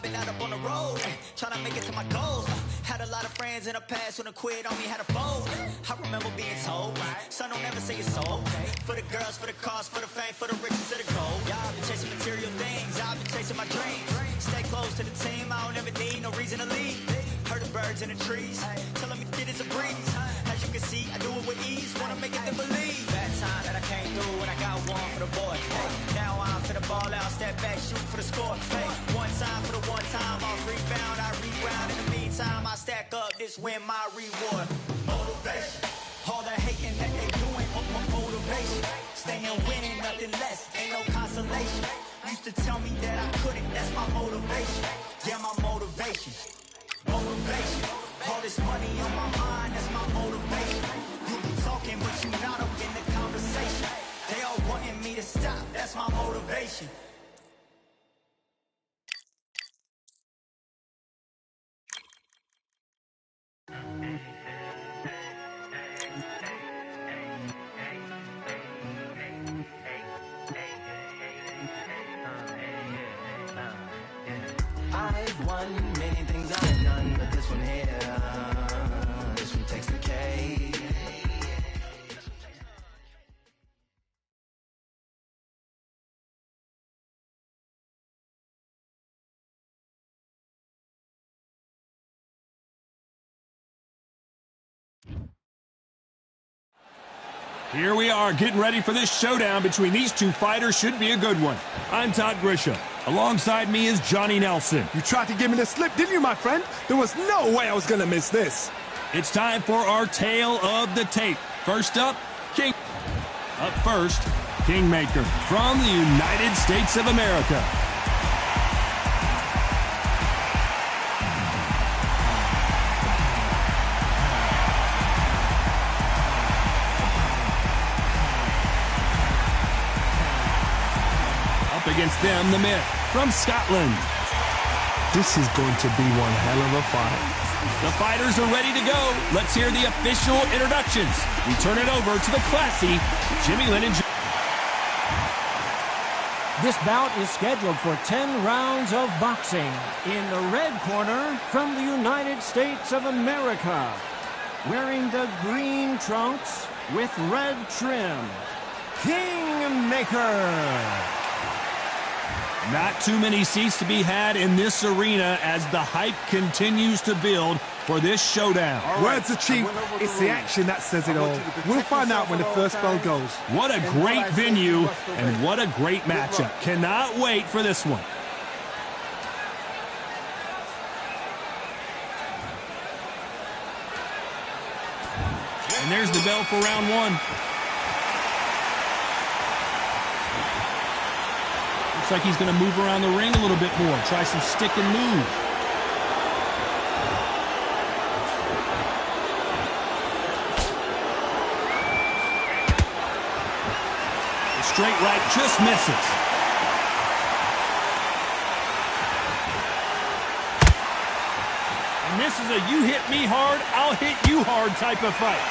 been out up on the road, trying to make it to my goals. Had a lot of friends in the past when I quit on me, had a fold. I remember being told, son, don't ever say it's so. For the girls, for the cars, for the fame, for the riches, for the gold. Y'all been chasing material things, I've been chasing my dreams. Stay close to the team, I don't ever need no reason to leave. Heard the birds in the trees, telling me it is a breeze. As you can see, I do it with ease, wanna make it then believe. Bad time that I came through and I got one for the boy. Now I'm finna ball out, step back, shoot for the score. One time for the one time, I'll rebound, I reround. In the meantime, I stack up, this win my reward. Motivation, all the hating that they doing, motivation. Staying winning, nothing less, ain't no consolation. Used to tell me that I couldn't, that's my motivation. Yeah, my motivation. Motivation, all this money on my mind, that's my motivation. You be talking, but you not up in the conversation. They all wanting me to stop, that's my motivation. I've won many things I've done, but this one here, this one takes the cake. Here we are getting ready for this showdown between these two fighters. Should be a good one. I'm Todd Grisham. Alongside me is Johnny Nelson. You tried to give me the slip, didn't you, my friend? There was no way I was going to miss this. It's time for our tale of the tape. First up, King. Up first, Kingmaker from the United States of America. Against them, the Myth from Scotland. This is going to be one hell of a fight. The fighters are ready to go. Let's hear the official introductions. We turn it over to the classy Jimmy Lennon. This bout is scheduled for 10 rounds of boxing. In the red corner, from the United States of America, wearing the green trunks with red trim, Kingmaker. Not too many seats to be had in this arena as the hype continues to build for this showdown. Words are cheap. It's the action that says it all. We'll find out when the first bell goes. What a great venue and what a great matchup. Cannot wait for this one. And there's the bell for round one. Looks like he's going to move around the ring a little bit more. Try some stick and move. The straight right just misses. And this is a you hit me hard, I'll hit you hard type of fight.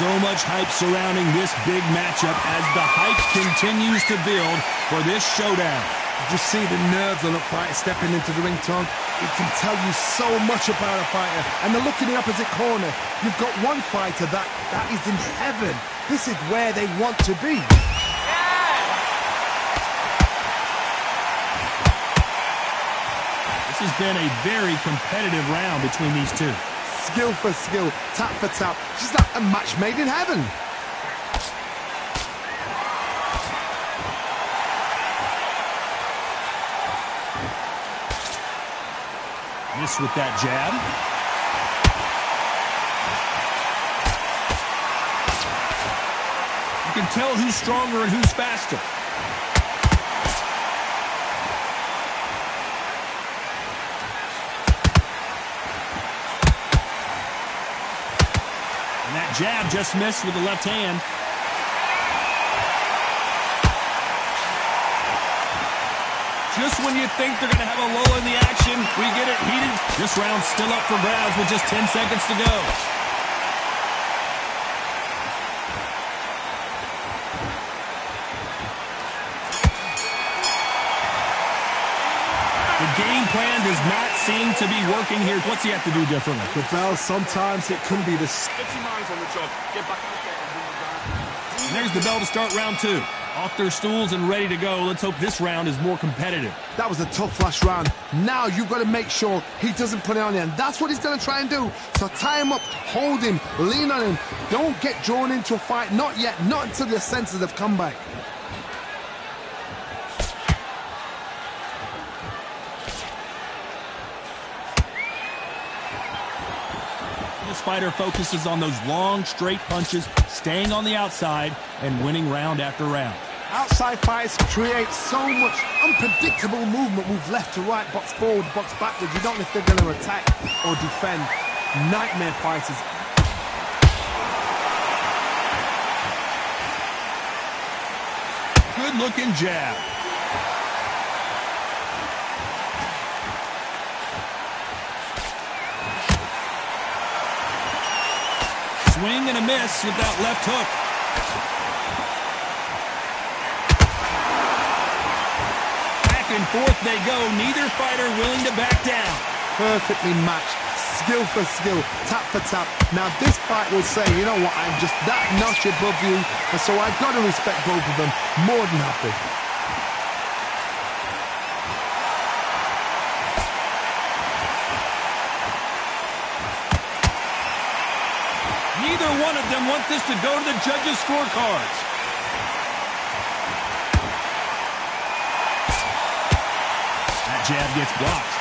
So much hype surrounding this big matchup as the hype continues to build for this showdown. You see the nerves on a fighter stepping into the ring, Tom. It can tell you so much about a fighter. And the look in the opposite corner. You've got one fighter that is in heaven. This is where they want to be. This has been a very competitive round between these two. Skill for skill, tap for tap. Just like a match made in heaven. Miss with that jab. You can tell who's stronger and who's faster. And that jab just missed with the left hand. Just when you think they're going to have a lull in the action, we get it heated. This round's still up for grabs with just 10 seconds to go. does not seem to be working here. What's he have to do differently? Well, sometimes it can be the... Get your minds on the job. Get back out there and win the round. And there's the bell to start round 2. Off their stools and ready to go. Let's hope this round is more competitive. That was a tough last round. Now you've got to make sure he doesn't put it on you. And that's what he's going to try and do. So tie him up, hold him, lean on him. Don't get drawn into a fight. Not yet. Not until your senses have come back. This fighter focuses on those long, straight punches, staying on the outside, and winning round after round. Outside fights create so much unpredictable movement. Move left to right, box forward, box backwards. You don't know if they're going to attack or defend. Nightmare fighters. Good-looking jab. Swing and a miss with that left hook. Back and forth they go. Neither fighter willing to back down. Perfectly matched. Skill for skill. Tap for tap. Now this fight will say, you know what, I'm just that notch above you. And so I've got to respect both of them. More than happy. Neither one of them want this to go to the judges' scorecards. That jab gets blocked.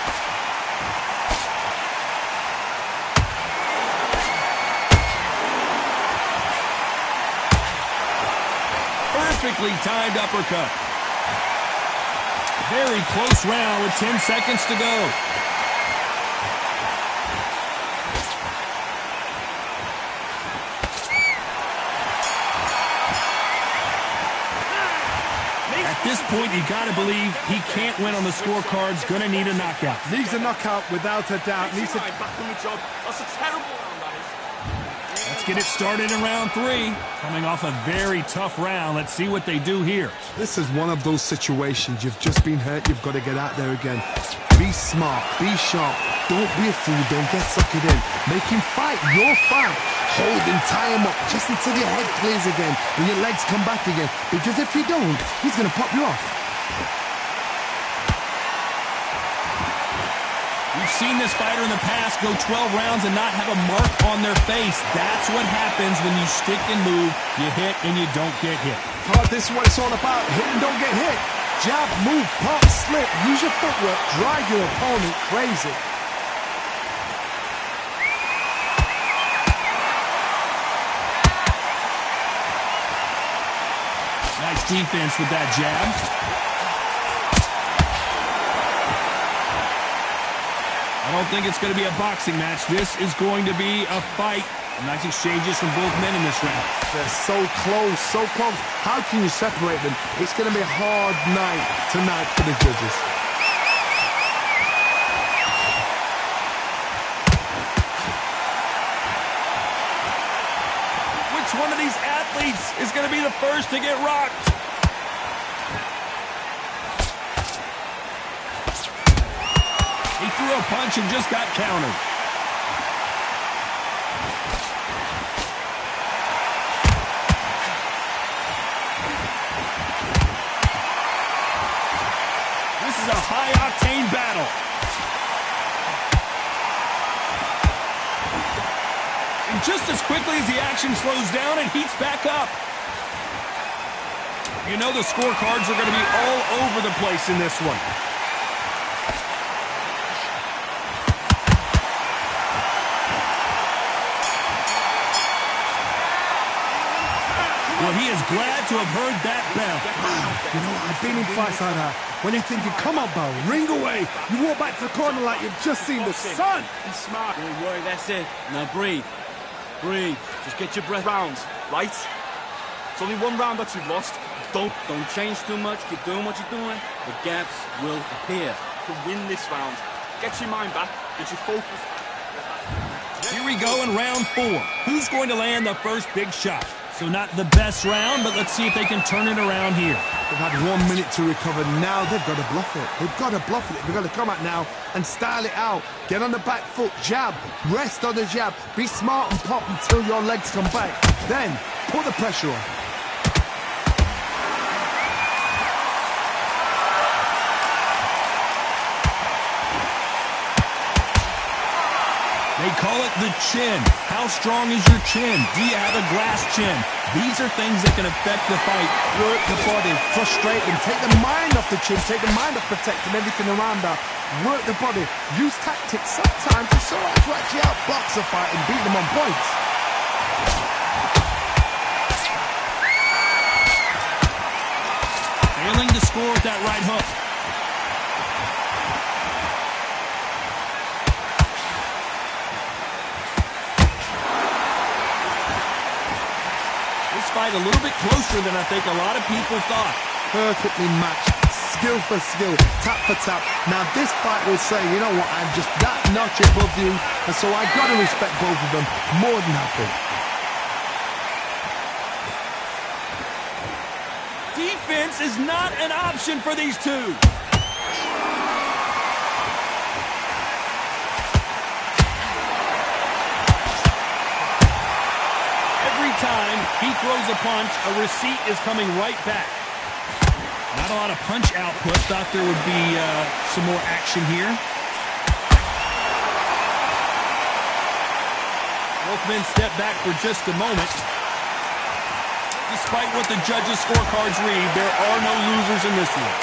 Perfectly timed uppercut. Very close round with 10 seconds to go. At this point, you got to believe he can't win on the scorecards. Going to need a knockout. Needs a knockout without a doubt. Needs to... Back on the job. That's a terrible round, that is. Let's get it started in round 3. Coming off a very tough round. Let's see what they do here. This is one of those situations. You've just been hurt. You've got to get out there again. Be smart. Be sharp. Don't be a fool. Don't get sucked in. Make him fight your fight. Hold him, tie him up, just until your head clears again and your legs come back again. Because if you don't, he's going to pop you off. We've seen this fighter in the past go 12 rounds and not have a mark on their face. That's what happens when you stick and move. You hit and you don't get hit. Oh, this is what it's all about. Hit and don't get hit. Jab, move, pop, slip. Use your footwork. Drive your opponent crazy. Nice defense with that jab. I don't think it's going to be a boxing match. This is going to be a fight. Nice exchanges from both men in this round. They're so close, so close. How can you separate them? It's going to be a hard night tonight for the judges. Which one of these athletes is going to be the first to get rocked? He threw a punch and just got countered. This is a high-octane battle. And just as quickly as the action slows down, it heats back up. You know the scorecards are going to be all over the place in this one. Well, he is glad to have heard that bell. You know, I've been in fights like that. When you're thinking, come on, bell, ring away. You walk back to the corner like you've just seen the sun. Be smart. Don't worry, that's it. Now breathe. Breathe. Just get your breath. Rounds, right? It's only one round that you've lost. Don't change too much. Keep doing what you're doing. The gaps will appear. To win this round, get your mind back. Get your focus. Here we go in round 4. Who's going to land the first big shot? So not the best round, but let's see if they can turn it around here. They've had 1 minute to recover. Now they've got to bluff it. They've got to bluff it. They've got to come out now and style it out. Get on the back foot, jab, rest on the jab. Be smart and pop until your legs come back. Then put the pressure on. They call it the chin. How strong is your chin? Do you have a glass chin? These are things that can affect the fight. Work the body, frustrate them, take the mind off the chin, take the mind off protecting everything around that. Work the body, use tactics sometimes so as to actually outbox a fight and beat them on points. Failing to score with that right hook. Fight a little bit closer than I think a lot of people thought. Perfectly matched, skill for skill, tap for tap. Now this fight will say, you know what, I'm just that notch above you, and so I got to respect both of them more than happy. Defense is not an option for these two. Time he throws a punch, a receipt is coming right back. Not a lot of punch output. Thought there would be some more action here. Both men step back for just a moment. Despite what the judges' scorecards read, there are no losers in this one.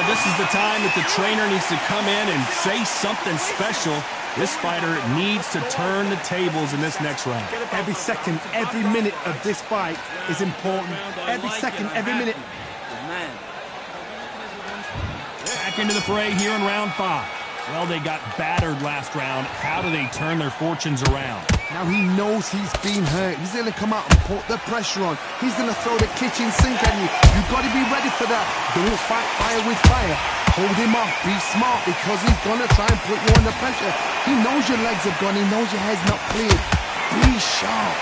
This is the time that the trainer needs to come in and say something special. This fighter needs to turn the tables in this next round. Every second, every minute of this fight is important. Every second, every minute. Back into the fray here in round 5. Well, they got battered last round. How do they turn their fortunes around? Now he knows he's been hurt. He's going to come out and put the pressure on. He's going to throw the kitchen sink at you. You've got to be ready for that. Don't fight fire with fire. Hold him off. Be smart because he's going to try and put you under pressure. He knows your legs are gone. He knows your head's not cleared. Be sharp.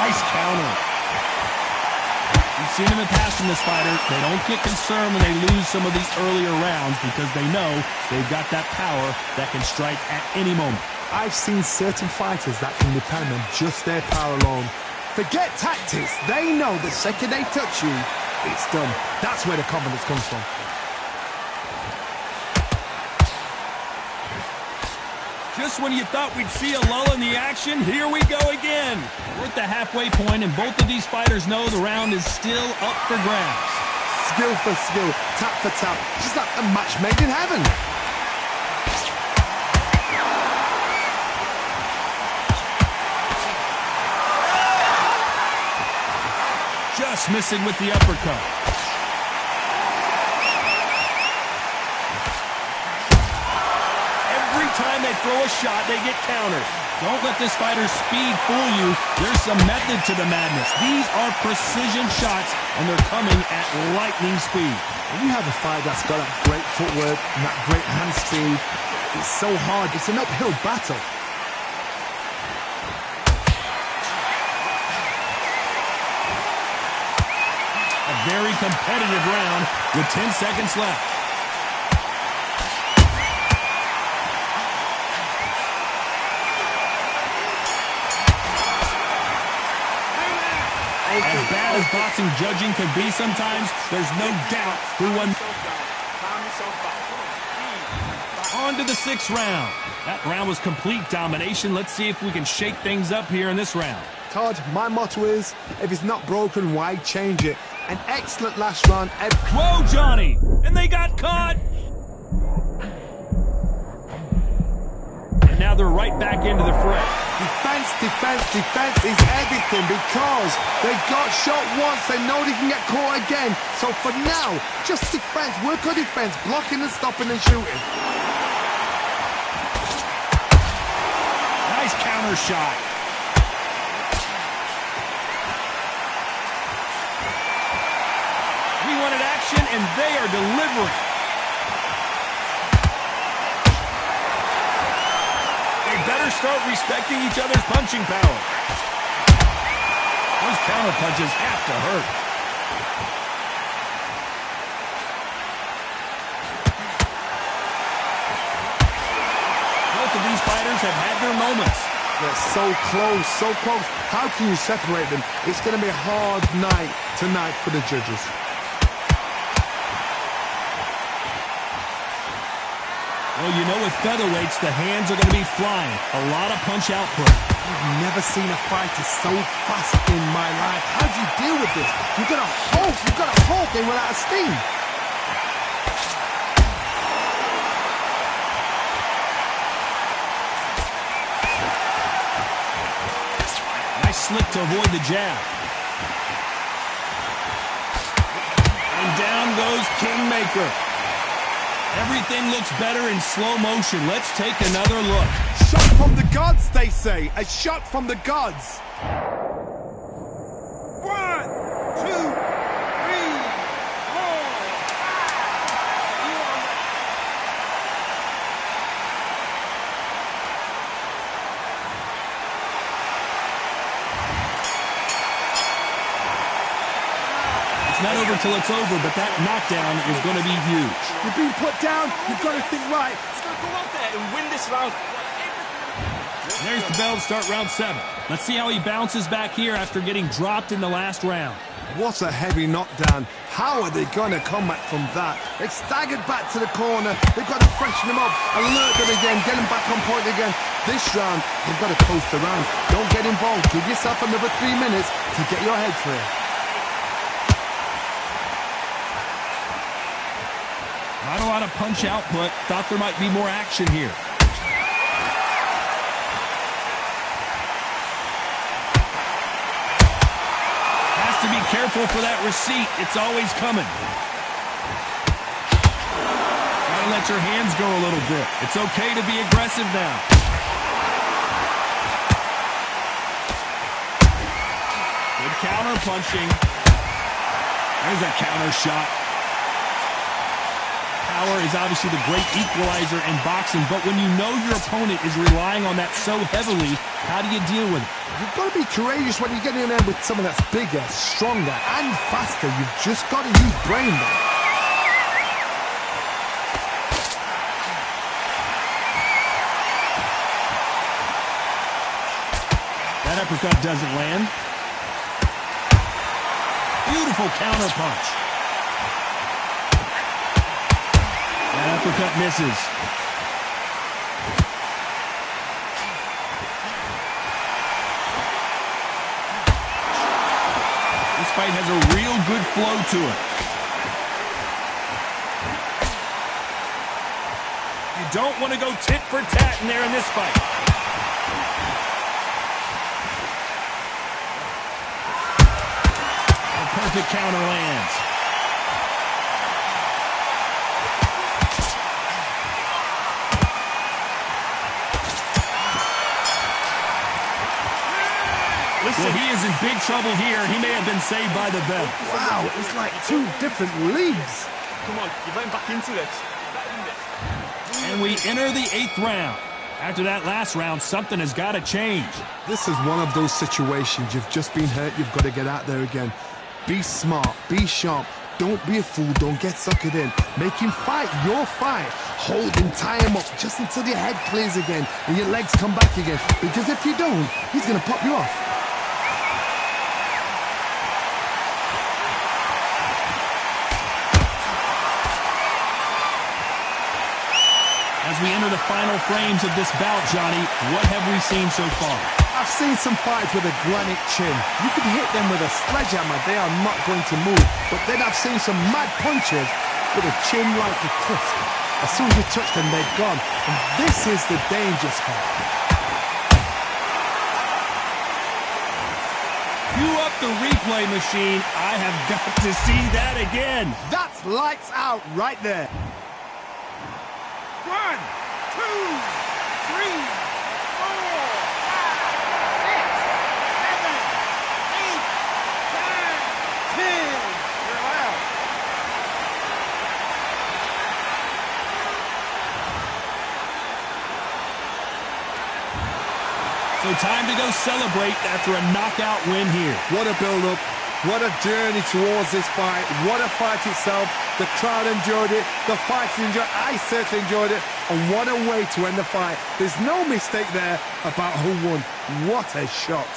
Nice counter. We've seen them in passing this fighter. They don't get concerned when they lose some of these earlier rounds because they know they've got that power that can strike at any moment. I've seen certain fighters that can depend on just their power alone. Forget tactics. They know the second they touch you, it's done. That's where the confidence comes from. Just when you thought we'd see a lull in the action, here we go again. We're at the halfway point, and both of these fighters know the round is still up for grabs. Skill for skill, tap for tap, just like a match made in heaven. Just missing with the uppercut. Time they throw a shot, they get countered. Don't let this fighter's speed fool you. There's some method to the madness. These are precision shots, and they're coming at lightning speed. When you have a fight that's got that great footwork and that great hand speed, it's so hard. It's an uphill battle. A very competitive round with 10 seconds left. As bad as boxing judging could be sometimes, there's no doubt who won. On to the 6th round. That round was complete domination. Let's see if we can shake things up here in this round. Todd, my motto is, if it's not broken, why change it? An excellent last round. Whoa, Johnny! And they got caught! And now they're right back into the fray. Defense, defense, defense is everything because they got shot once. They know they can get caught again. So for now, just defense, work on defense, blocking and stopping and shooting. counter shot. We wanted action, and they are delivering. They better start respecting each other's punching power. Those counter punches have to hurt. Both of these fighters have had their moments. They're so close, so close. How can you separate them? It's going to be a hard night tonight for the judges. Well, you know with featherweights, the hands are going to be flying. A lot of punch output. I've never seen a fighter so fast in my life. How do you deal with this? You've got to hope they run out of steam. Nice slip to avoid the jab. And down goes Kingmaker. Everything looks better in slow motion. Let's take another look. Shot from the gods, they say. A shot from the gods. 1, 2, 3, 4. It's not over till it's over, but that knockdown is going to be huge. You're being put down. You've got to think right. He's going to go out there and win this round. There's the bell to start round 7. Let's see how he bounces back here after getting dropped in the last round. What a heavy knockdown. How are they going to come back from that? They've staggered back to the corner. They've got to freshen them up, alert them again, get them back on point again. This round, they've got to coast around. Don't get involved. Give yourself another 3 minutes to get your head clear. Not a lot of punch output. Thought there might be more action here. Has to be careful for that receipt. It's always coming. Gotta let your hands go a little bit. It's okay to be aggressive now. Good counter punching. There's a counter shot. Power is obviously the great equalizer in boxing, but when you know your opponent is relying on that so heavily, how do you deal with it? You've got to be courageous when you get in there with someone that's bigger, stronger, and faster. You've just got to use brain there. That uppercut doesn't land. Beautiful counter punch. That uppercut misses. This fight has a real good flow to it. You don't want to go tit for tat in there in this fight. A perfect counter lands. Well, he is in big trouble here. He may have been saved by the bell. Wow, it's like 2 different leagues. Come on, you're getting back into this. And we enter the 8th round. After that last round, something has got to change. This is one of those situations. You've just been hurt. You've got to get out there again. Be smart. Be sharp. Don't be a fool. Don't get suckered in. Make him fight your fight. Hold him, tie him up just until your head clears again and your legs come back again. Because if you don't, he's going to pop you off. As we enter the final frames of this bout, Johnny, what have we seen so far? I've seen some fights with a granite chin. You can hit them with a sledgehammer, they are not going to move. But then I've seen some mad punches with a chin like a cliff. As soon as you touch them, they're gone. And this is the danger spot. Cue up the replay machine. I have got to see that again. That's lights out right there. 1, 2, 3, 4, 5. So time to go celebrate after a knockout win here. What a build-up. What a journey towards this fight. What a fight itself. The crowd enjoyed it. The fighters enjoyed it. I certainly enjoyed it. And what a way to end the fight. There's no mistake there about who won. What a shot.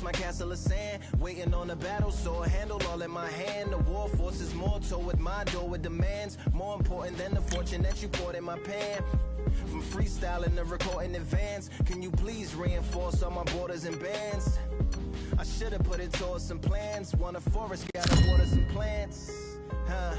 My castle of sand, waiting on a battle sword, handle all in my hand. The war force is mortal with my door with demands, more important than the fortune that you poured in my pan. From freestyling to recording advance, can you please reinforce all my borders and bands? I should've put it towards some plans. Want a forest, gotta water some plants, huh?